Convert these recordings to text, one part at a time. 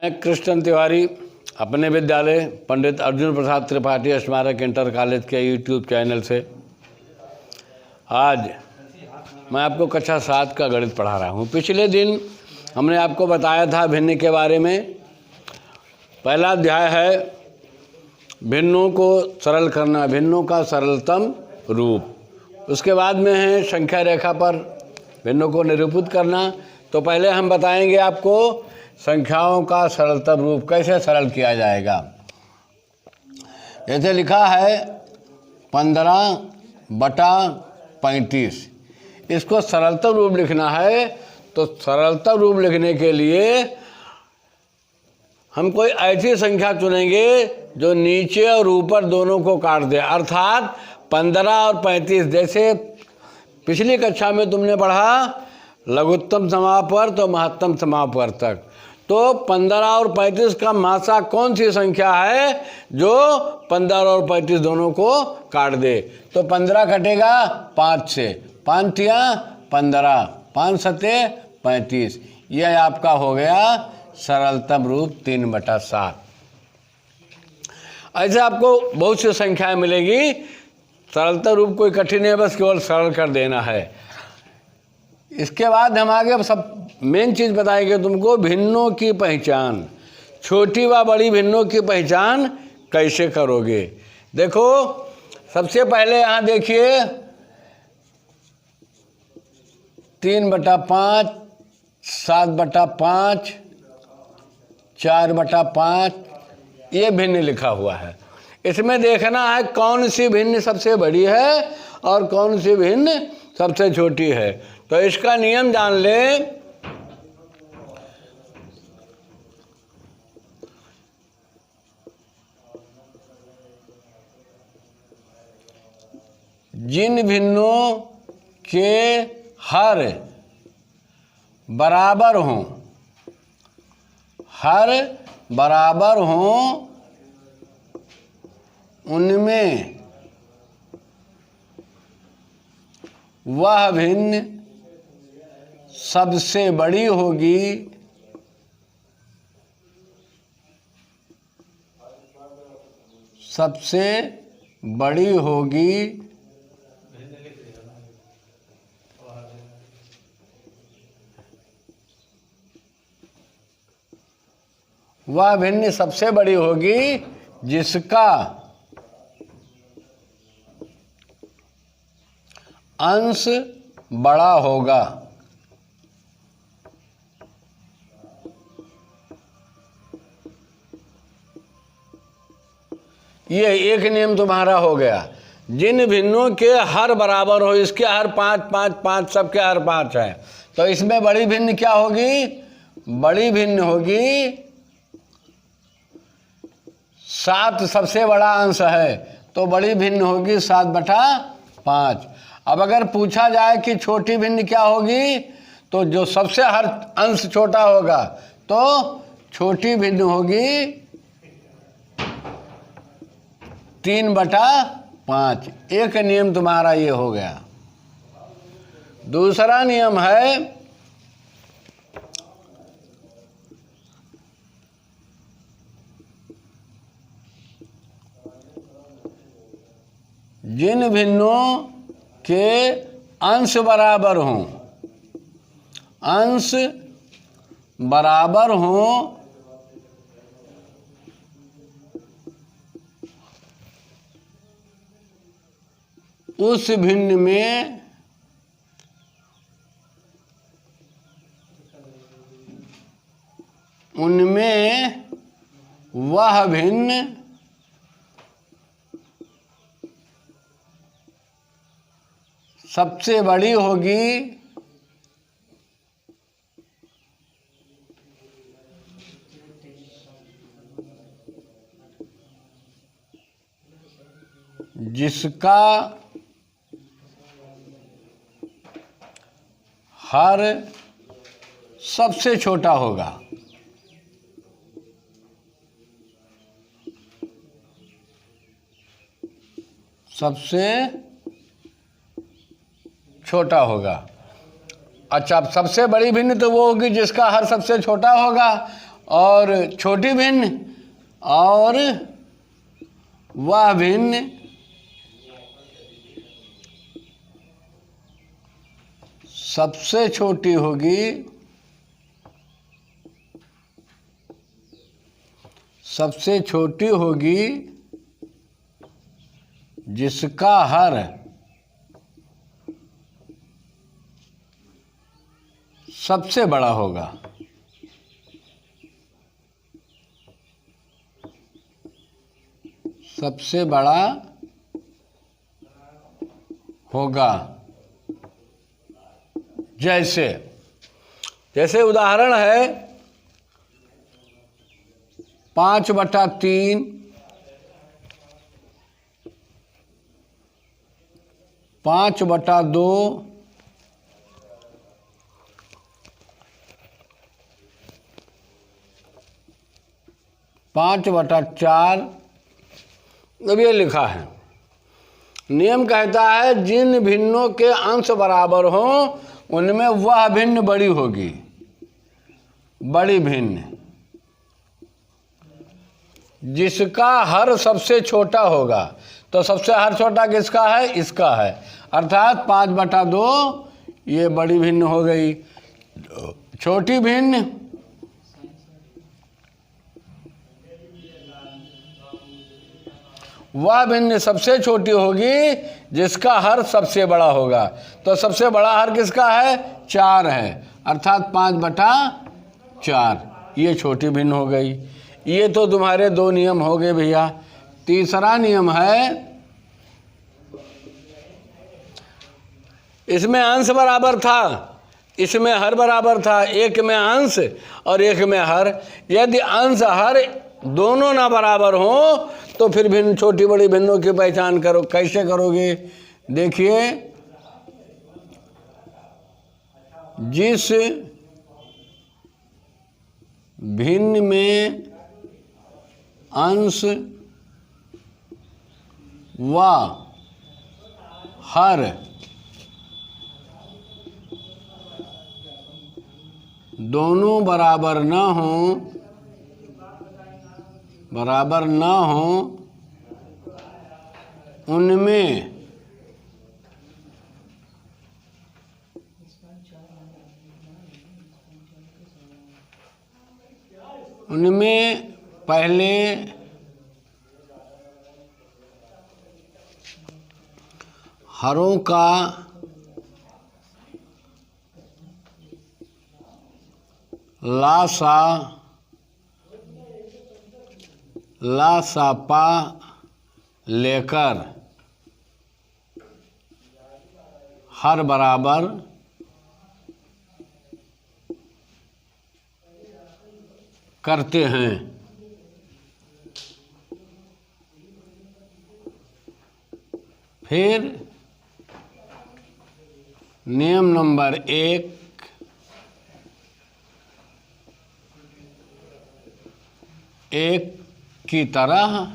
मैं कृष्ण तिवारी अपने विद्यालय पंडित अर्जुन प्रसाद त्रिपाठी स्मारक इंटर कॉलेज के यूट्यूब चैनल से आज मैं आपको कक्षा 7 का गणित पढ़ा रहा हूँ। पिछले दिन हमने आपको बताया था भिन्न के बारे में। पहला अध्याय है भिन्नों को सरल करना, भिन्नों का सरलतम रूप। उसके बाद में है संख्या रेखा पर भिन्नों को निरूपित करना। तो पहले हम बताएंगे आपको संख्याओं का सरलतम रूप कैसे सरल किया जाएगा। जैसे लिखा है 15/35, इसको सरलतम रूप लिखना है। तो सरलतम रूप लिखने के लिए हम कोई ऐसी संख्या चुनेंगे जो नीचे और ऊपर दोनों को काट दे, अर्थात 15 और 35। जैसे पिछली कक्षा में तुमने पढ़ा लघुत्तम समापवर्त तो महत्तम समापवर्त तक, तो 15 और 35 का मासा कौन सी संख्या है जो 15 और 35 दोनों को काट दे। तो 15 कटेगा 5 से, 5 तिया 15, 5 सते 35। यह आपका हो गया सरलतम रूप 3/7। ऐसे आपको बहुत सी संख्याएं मिलेगी। सरलतम रूप कोई कठिन है, बस केवल सरल कर देना है। इसके बाद हम आगे सब मेन चीज़ बताएंगे तुमको, भिन्नों की पहचान। छोटी व बड़ी भिन्नों की पहचान कैसे करोगे। देखो सबसे पहले यहाँ देखिए 3/5, 7/5, 4/5, ये भिन्न लिखा हुआ है। इसमें देखना है कौन सी भिन्न सबसे बड़ी है और कौन सी भिन्न सबसे छोटी है। तो इसका नियम जान ले। जिन भिन्नों के हर बराबर हों, हर बराबर हों, उनमें वह भिन्न सबसे बड़ी होगी, सबसे बड़ी होगी। वह भिन्न सबसे बड़ी होगी जिसका अंश बड़ा होगा। ये एक नियम तुम्हारा हो गया। जिन भिन्नों के हर बराबर हो, इसके हर 5 5 5, सबके हर 5 है, तो इसमें बड़ी भिन्न क्या होगी? बड़ी भिन्न होगी 7। सबसे बड़ा अंश है तो बड़ी भिन्न होगी 7/5। अब अगर पूछा जाए कि छोटी भिन्न क्या होगी, तो जो सबसे हर अंश छोटा होगा तो छोटी भिन्न होगी 3/5। एक नियम तुम्हारा ये हो गया। दूसरा नियम है जिन भिन्नों के अंश बराबर हों, अंश बराबर हों, उस भिन्न में उनमें वह भिन्न सबसे बड़ी होगी, जिसका हर सबसे छोटा होगा। सबसे छोटा होगा। अच्छा, अब सबसे बड़ी भिन्न तो वो होगी जिसका हर सबसे छोटा होगा, और छोटी भिन्न और वह भिन्न सबसे छोटी होगी, सबसे छोटी होगी जिसका हर सबसे बड़ा होगा। सबसे बड़ा होगा। जैसे जैसे उदाहरण है 5/3, 5/2, 5/4। अब ये लिखा है, नियम कहता है जिन भिन्नों के अंश बराबर हों उनमें वह भिन्न बड़ी होगी। बड़ी भिन्न जिसका हर सबसे छोटा होगा। तो सबसे हर छोटा किसका है? इसका है, अर्थात 5/2 ये बड़ी भिन्न हो गई। छोटी भिन्न वह भिन्न सबसे छोटी होगी जिसका हर सबसे बड़ा होगा। तो सबसे बड़ा हर किसका है? 4 है, अर्थात 5/4 ये छोटी भिन्न हो गई। ये तो तुम्हारे 2 नियम हो गए भैया। तीसरा नियम है, इसमें अंश बराबर था, इसमें हर बराबर था। एक में अंश और एक में हर। यदि अंश हर दोनों ना बराबर हो तो फिर भिन्न छोटी बड़ी भिन्नों की पहचान करो। कैसे करोगे? देखिए, जिस भिन्न में अंश व हर दोनों बराबर न हो उनमें पहले हरों का लासापा लेकर हर बराबर करते हैं। फिर नियम नंबर 1, एक की तरह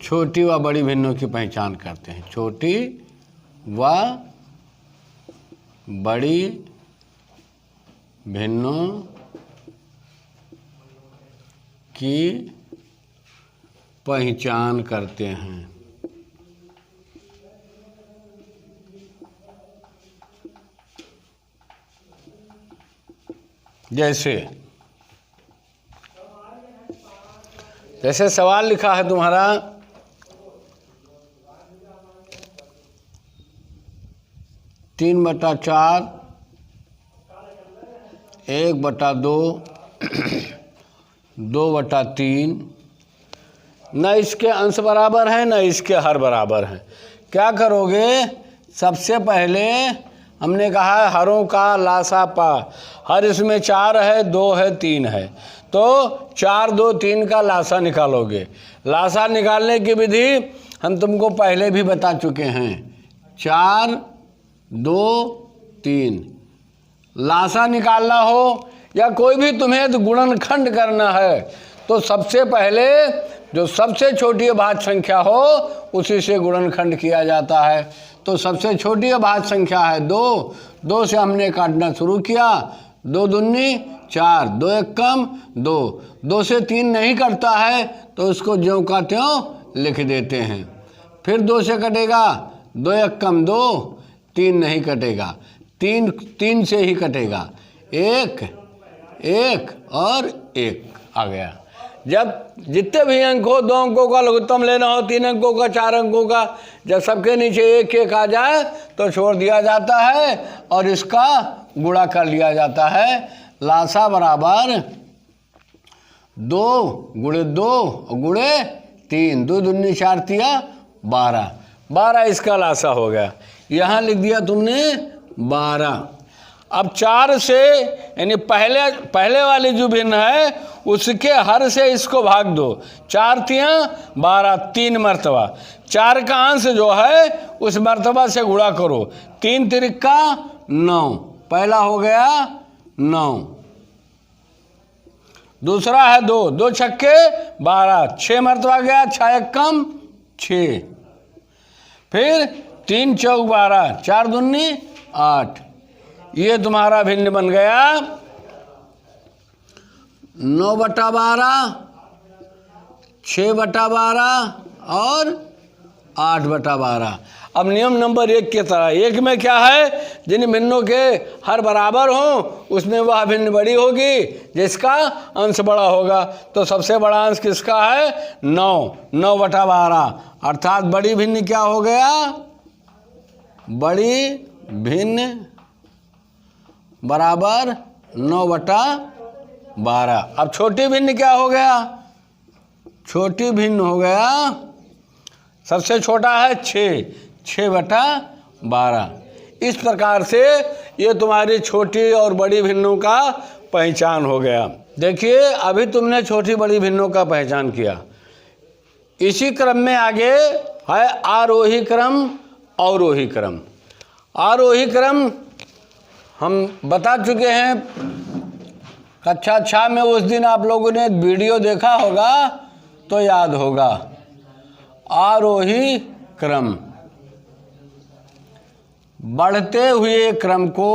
छोटी व बड़ी भिन्नों की पहचान करते हैं। छोटी व बड़ी भिन्नों की पहचान करते हैं। जैसे सवाल लिखा है तुम्हारा, 3/4, 1/2, 2/3। न इसके अंश बराबर हैं न इसके हर बराबर हैं। क्या करोगे? सबसे पहले हमने कहा है हरों का लासापा। हर इसमें 4 है, 2 है, 3 है। तो 4, 2, 3 का लासा निकालोगे। लासा निकालने की विधि हम तुमको पहले भी बता चुके हैं। 4, 2, 3 लासा निकालना हो या कोई भी तुम्हें गुणनखंड करना है तो सबसे पहले जो सबसे छोटी अभाज्य संख्या हो उसी से गुणनखंड किया जाता है। तो सबसे छोटी अभाज्य संख्या है 2। 2 से हमने काटना शुरू किया। 2 दूनी 4, 2 एक कम 2, 2 से 3 नहीं कटता है तो उसको ज्यों का त्यों लिख देते हैं। फिर 2 से कटेगा, 2 एक कम 2, 3 नहीं कटेगा, 3 से ही कटेगा, 1 1 और 1 आ गया। जब जितने भी अंक हो, 2 अंकों का लघुत्तम लेना हो, 3 अंकों का, 4 अंकों का, जब सबके नीचे 1 1 आ जाए तो छोड़ दिया जाता है और इसका गुणा कर लिया जाता है। लासा बराबर 2 गुणे 2 गुणे 3, 2 दूनी 4 तिया 12, 12 इसका लासा हो गया। यहाँ लिख दिया तुमने 12। अब 4 से यानी पहले वाली जो भिन्न है उसके हर से इसको भाग दो, 4 तिया 12, 3 मर्तबा, 4 का अंश जो है उस मर्तबा से गुणा करो, 3 तिरिक्का 9, पहला हो गया 9, दूसरा है 2, 2 छक्के 12, 6 मर्तबा गया, 6 एक कम 6, फिर 3 चौक 12, 4 दूनी 8, ये तुम्हारा भिन्न बन गया 9/12, 6/12 और 8/12। अब नियम नंबर 1 की तरह, 1 में क्या है, जिन भिन्नों के हर बराबर हों उसमें वह भिन्न बड़ी होगी जिसका अंश बड़ा होगा। तो सबसे बड़ा अंश किसका है, 9, 9/12, अर्थात बड़ी भिन्न क्या हो गया, बड़ी भिन्न बराबर 9/12। अब छोटी भिन्न क्या हो गया, छोटी भिन्न हो गया, सबसे छोटा है 6, 6/12। इस प्रकार से ये तुम्हारी छोटी और बड़ी भिन्नों का पहचान हो गया। देखिए अभी तुमने छोटी बड़ी भिन्नों का पहचान किया। इसी क्रम में आगे है आरोही क्रम, अवरोही क्रम। आरोही क्रम हम बता चुके हैं कक्षा 6 में, उस दिन आप लोगों ने वीडियो देखा होगा तो याद होगा। आरोही क्रम बढ़ते हुए क्रम को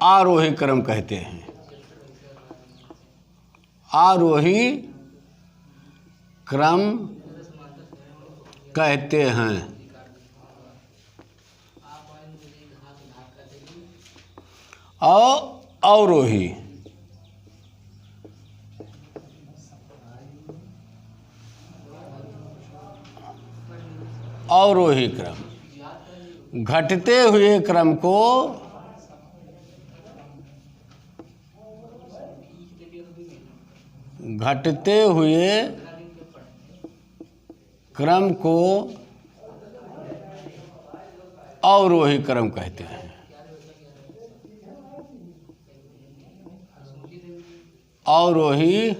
आरोही क्रम कहते हैं। आरोही क्रम कहते हैं। और अवरोही क्रम घटते हुए क्रम को अवरोही क्रम कहते हैं। अवरोही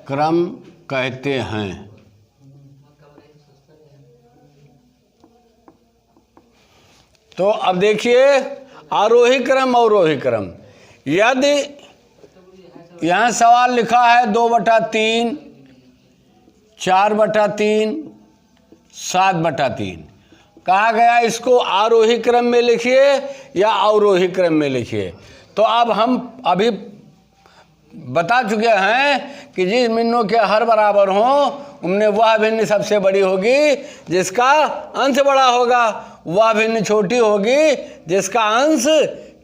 क्रम कहते हैं। तो अब देखिए आरोही क्रम, अवरोही क्रम। यदि यहाँ सवाल लिखा है 2/3, 4/3, 7/3, कहा गया इसको आरोही क्रम में लिखिए या अवरोही क्रम में लिखिए। तो अब हम अभी बता चुके हैं कि जिस भिन्नों के हर बराबर हों उनमें वह भिन्न सबसे बड़ी होगी जिसका अंश बड़ा होगा, वह भिन्न छोटी होगी जिसका अंश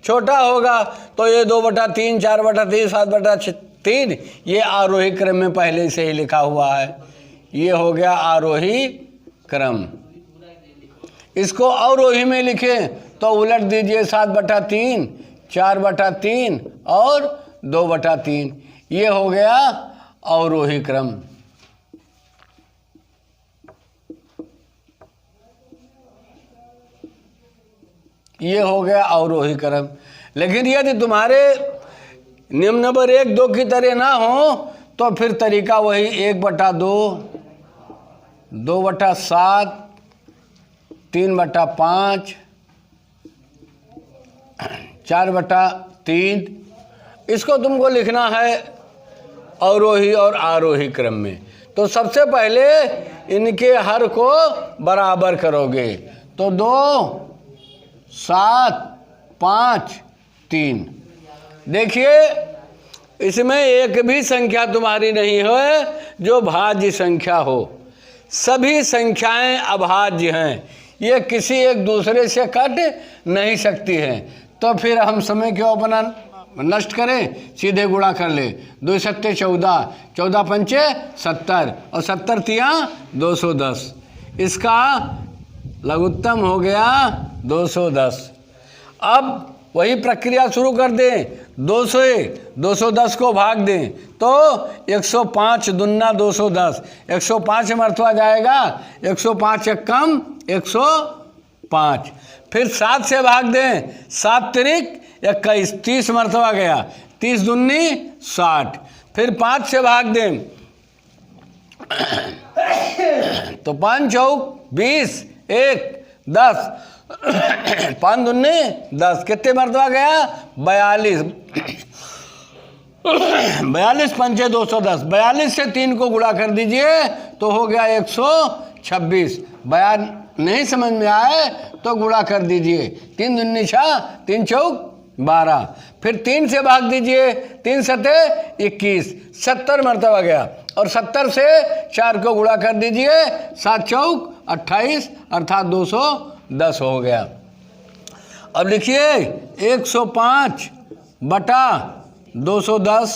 छोटा होगा। तो ये 2/3, 4/3, 7/3 ये आरोही क्रम में पहले से ही लिखा हुआ है। ये हो गया आरोही क्रम। इसको अवरोही में लिखें तो उलट दीजिए, 7/3, 4/3 और 2/3, ये हो गया अवरोही क्रम। ये हो गया अवरोही क्रम। लेकिन यदि तुम्हारे नियम नंबर 1, 2 की तरह ना हो तो फिर तरीका वही 1/2, 2/7, 3/5, 4/3 इसको तुमको लिखना है अवरोही और आरोही क्रम में। तो सबसे पहले इनके हर को बराबर करोगे, तो 2, 7, 5, 3। देखिए इसमें एक भी संख्या तुम्हारी नहीं है जो भाज्य संख्या हो, सभी संख्याएं अभाज्य हैं, ये किसी एक दूसरे से कट नहीं सकती हैं। तो फिर हम समय क्यों अपना नष्ट करें, सीधे गुणा कर ले। 2 सत्ते 14, 14 पंचे 70 और 70 तिया 210। इसका लघुत्तम हो गया 210। अब वही प्रक्रिया शुरू कर दें, 2 से 210 को भाग दें तो 105 दूना 210, 105 में अर्थवा जाएगा 105 एक कम 105। फिर 7 से भाग दें, 7 तिरिक 21, 30 मरतबा गया, 30 दूनी 60। फिर 5 से भाग दें तो 5 चौक 20, 1 10, 5 दूनी 10, कितने मरतबा गया 42, 42 पंचे 210, 42 से 3 को गुणा कर दीजिए तो हो गया 126। बयान नहीं समझ में आए तो गुणा कर दीजिए, 3 दूनी 6, 3 चौक 12। फिर 3 से भाग दीजिए, 3 सते 21, 70 मरतबा गया, और 70 से 4 को गुणा कर दीजिए, 7 चौक 28 अर्थात 210 हो गया। अब लिखिए 105 बटा 210,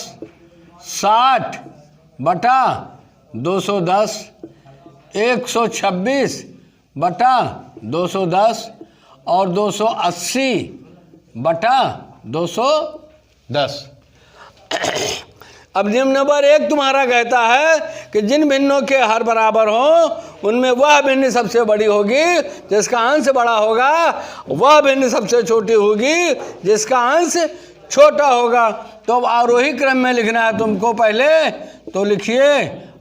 60 बटा 210, 126 बटा 210 और 280 बटा 210। अब नियम नंबर 1 तुम्हारा कहता है कि जिन भिन्नों के हर बराबर हों उनमें वह भिन्न सबसे बड़ी होगी जिसका अंश बड़ा होगा, वह भिन्न सबसे छोटी होगी जिसका अंश छोटा होगा। तो अब आरोही क्रम में लिखना है तुमको पहले, तो लिखिए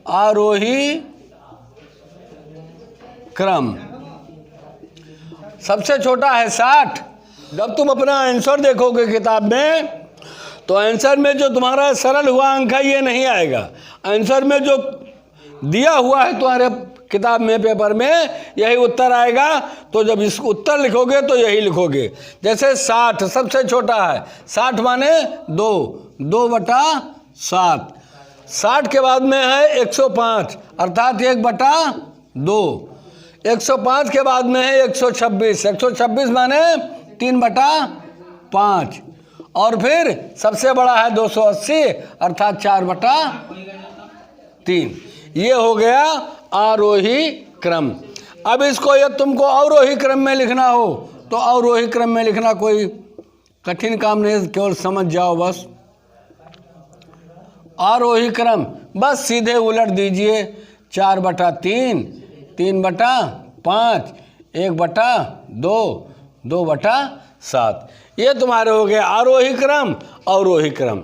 आरोही क्रम। सबसे छोटा है 60। जब तुम अपना आंसर देखोगे किताब में तो आंसर में जो तुम्हारा सरल हुआ अंक है ये नहीं आएगा, आंसर में जो दिया हुआ है तुम्हारे किताब में पेपर में यही उत्तर आएगा। तो जब इस उत्तर लिखोगे तो यही लिखोगे। जैसे 60 सबसे छोटा है, 60 माने 2, 2 बटा 7। 60 के बाद में है 105 अर्थात 1 बटा 2। 105 के बाद में है 126, 126 माने 3 बटा 5। और फिर सबसे बड़ा है 280 अर्थात 4 बटा 3। ये हो गया आरोही क्रम। अब इसको यदि तुमको अवरोही क्रम में लिखना हो तो अवरोही क्रम में लिखना कोई कठिन काम नहीं, केवल समझ जाओ बस। आरोही क्रम बस सीधे उलट दीजिए, 4 बटा 3, 3 बटा 5, 1 बटा 2, 2 बटा 7। ये तुम्हारे हो गए आरोही क्रम अवरोही क्रम।